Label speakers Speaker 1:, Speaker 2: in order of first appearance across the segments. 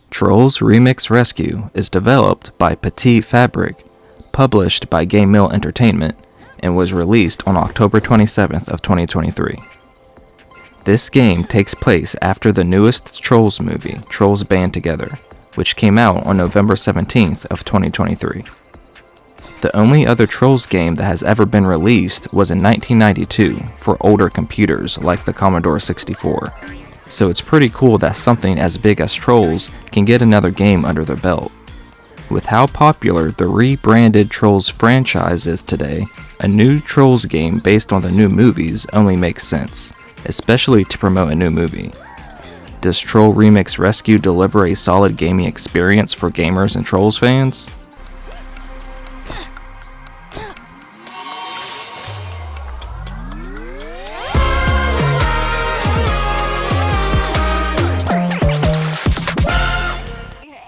Speaker 1: Trolls Remix Rescue is developed by Petit Fabric, published by Game Mill Entertainment, and was released on October 27th of 2023. This game takes place after the newest Trolls movie, Trolls Band Together, which came out on November 17th of 2023. The only other Trolls game that has ever been released was in 1992 for older computers like the Commodore 64, so it's pretty cool that something as big as Trolls can get another game under their belt. With how popular the rebranded Trolls franchise is today, a new Trolls game based on the new movies only makes sense, especially to promote a new movie. Does Troll Remix Rescue deliver a solid gaming experience for gamers and Trolls fans?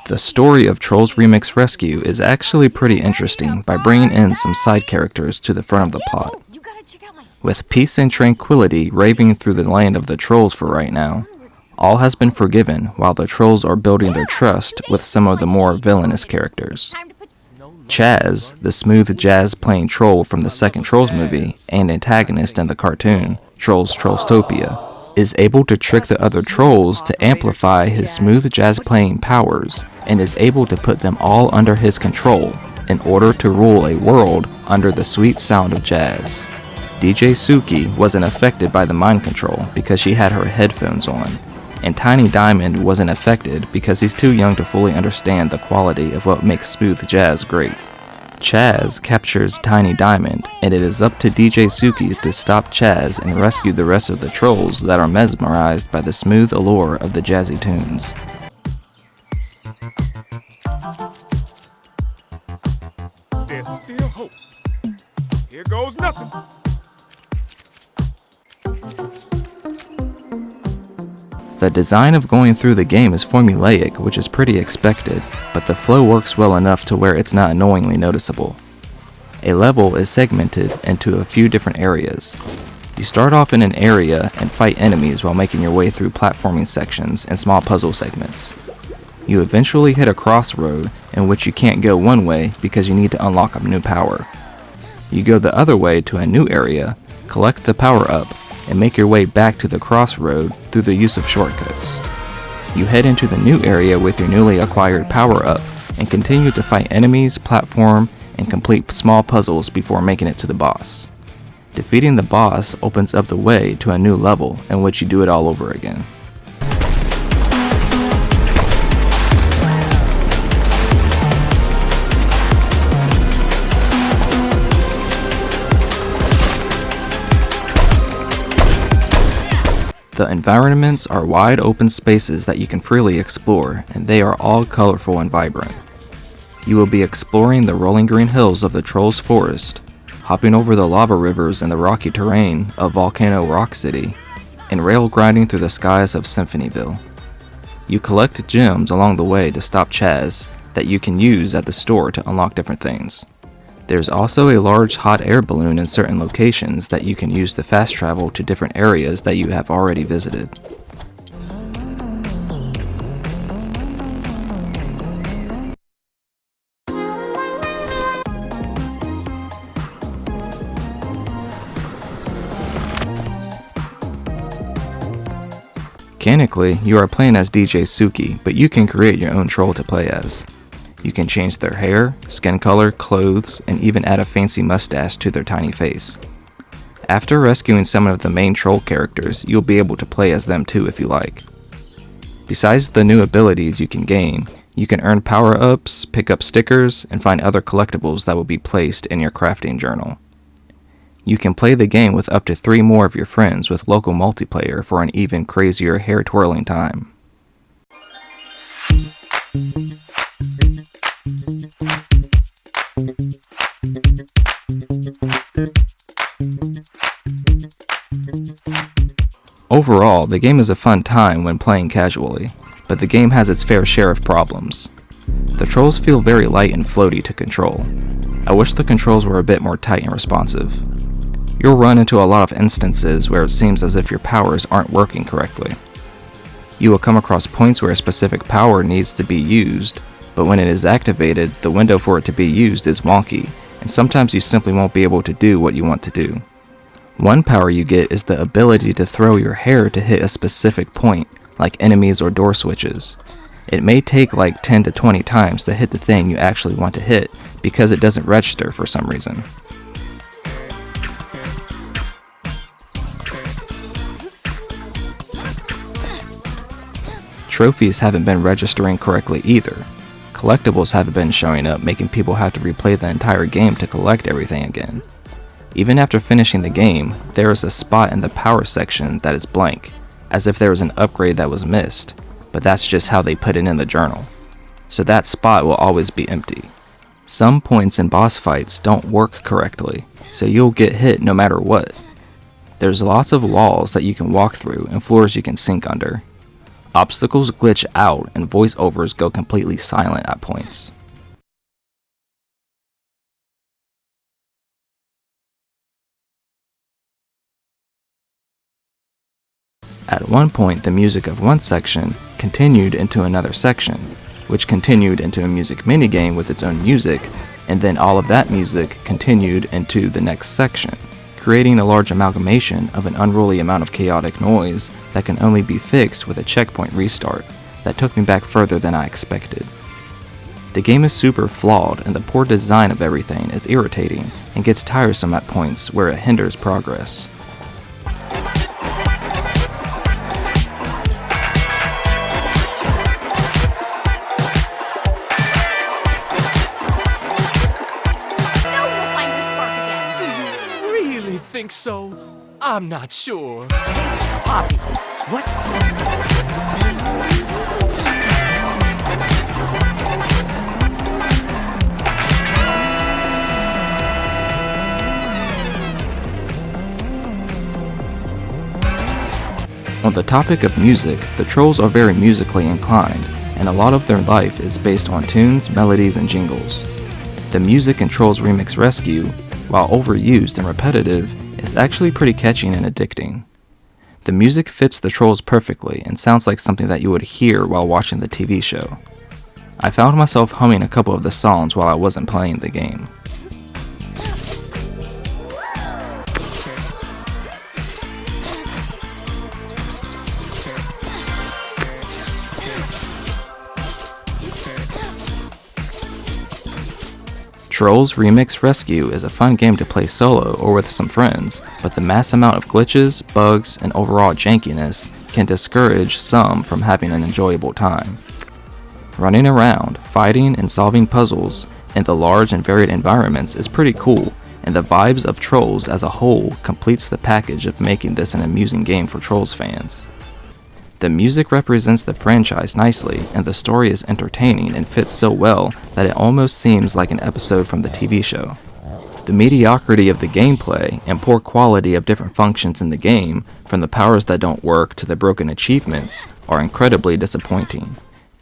Speaker 1: The story of Trolls Remix Rescue is actually pretty interesting by bringing in some side characters to the front of the plot. With peace and tranquility raving through the land of the trolls for right now, all has been forgiven while the trolls are building their trust with some of the more villainous characters. Chaz, the smooth jazz-playing troll from the second Trolls movie and antagonist in the cartoon, Trolls Trollstopia, is able to trick the other trolls to amplify his smooth jazz-playing powers and is able to put them all under his control in order to rule a world under the sweet sound of jazz. DJ Suki wasn't affected by the mind control because she had her headphones on, and Tiny Diamond wasn't affected because he's too young to fully understand the quality of what makes smooth jazz great. Chaz captures Tiny Diamond, and it is up to DJ Suki to stop Chaz and rescue the rest of the trolls that are mesmerized by the smooth allure of the jazzy tunes.
Speaker 2: There's still hope. Here goes nothing.
Speaker 1: The design of going through the game is formulaic, which is pretty expected, but the flow works well enough to where it's not annoyingly noticeable. A level is segmented into a few different areas. You start off in an area and fight enemies while making your way through platforming sections and small puzzle segments. You eventually hit a crossroad in which you can't go one way because you need to unlock a new power. You go the other way to a new area, collect the power up, and make your way back to the crossroad through the use of shortcuts. You head into the new area with your newly acquired power-up and continue to fight enemies, platform, and complete small puzzles before making it to the boss. Defeating the boss opens up the way to a new level in which you do it all over again. The environments are wide open spaces that you can freely explore, and they are all colorful and vibrant. You will be exploring the rolling green hills of the Trolls Forest, hopping over the lava rivers and the rocky terrain of Volcano Rock City, and rail grinding through the skies of Symphonyville. You collect gems along the way to stop Chaz that you can use at the store to unlock different things. There's also a large hot air balloon in certain locations that you can use to fast travel to different areas that you have already visited. Mechanically, you are playing as DJ Suki, but you can create your own troll to play as. You can change their hair, skin color, clothes, and even add a fancy mustache to their tiny face. After rescuing some of the main troll characters, you'll be able to play as them too if you like. Besides the new abilities you can gain, you can earn power-ups, pick up stickers, and find other collectibles that will be placed in your crafting journal. You can play the game with up to 3 more of your friends with local multiplayer for an even crazier hair-twirling time. Overall, the game is a fun time when playing casually, but the game has its fair share of problems. The trolls feel very light and floaty to control. I wish the controls were a bit more tight and responsive. You'll run into a lot of instances where it seems as if your powers aren't working correctly. You will come across points where a specific power needs to be used, but when it is activated, the window for it to be used is wonky, and sometimes you simply won't be able to do what you want to do. One power you get is the ability to throw your hair to hit a specific point, like enemies or door switches. It may take like 10 to 20 times to hit the thing you actually want to hit because it doesn't register for some reason. Trophies haven't been registering correctly either. Collectibles haven't been showing up, making people have to replay the entire game to collect everything again. Even after finishing the game, there is a spot in the power section that is blank, as if there was an upgrade that was missed, but that's just how they put it in the journal. So that spot will always be empty. Some points in boss fights don't work correctly, so you'll get hit no matter what. There's lots of walls that you can walk through and floors you can sink under. Obstacles glitch out and voiceovers go completely silent at points. At one point, the music of one section continued into another section, which continued into a music minigame with its own music, and then all of that music continued into the next section, creating a large amalgamation of an unruly amount of chaotic noise that can only be fixed with a checkpoint restart that took me back further than I expected. The game is super flawed, and the poor design of everything is irritating and gets tiresome at points where it hinders progress.
Speaker 3: Think so? I'm not sure.
Speaker 4: Poppy, what?
Speaker 1: On the topic of music, the Trolls are very musically inclined, and a lot of their life is based on tunes, melodies, and jingles. The music in Trolls Remix Rescue, while overused and repetitive, is actually pretty catchy and addicting. The music fits the Trolls perfectly and sounds like something that you would hear while watching the TV show. I found myself humming a couple of the songs while I wasn't playing the game. Trolls Remix Rescue is a fun game to play solo or with some friends, but the mass amount of glitches, bugs, and overall jankiness can discourage some from having an enjoyable time. Running around, fighting, and solving puzzles in the large and varied environments is pretty cool, and the vibes of Trolls as a whole completes the package of making this an amusing game for Trolls fans. The music represents the franchise nicely, and the story is entertaining and fits so well that it almost seems like an episode from the TV show. The mediocrity of the gameplay and poor quality of different functions in the game, from the powers that don't work to the broken achievements, are incredibly disappointing.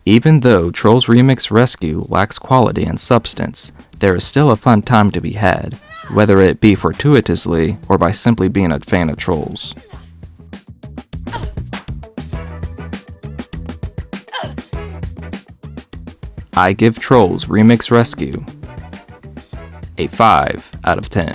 Speaker 1: Even though Trolls Remix Rescue lacks quality and substance, there is still a fun time to be had, whether it be fortuitously or by simply being a fan of Trolls. I give Trolls Remix Rescue a 5 out of 10.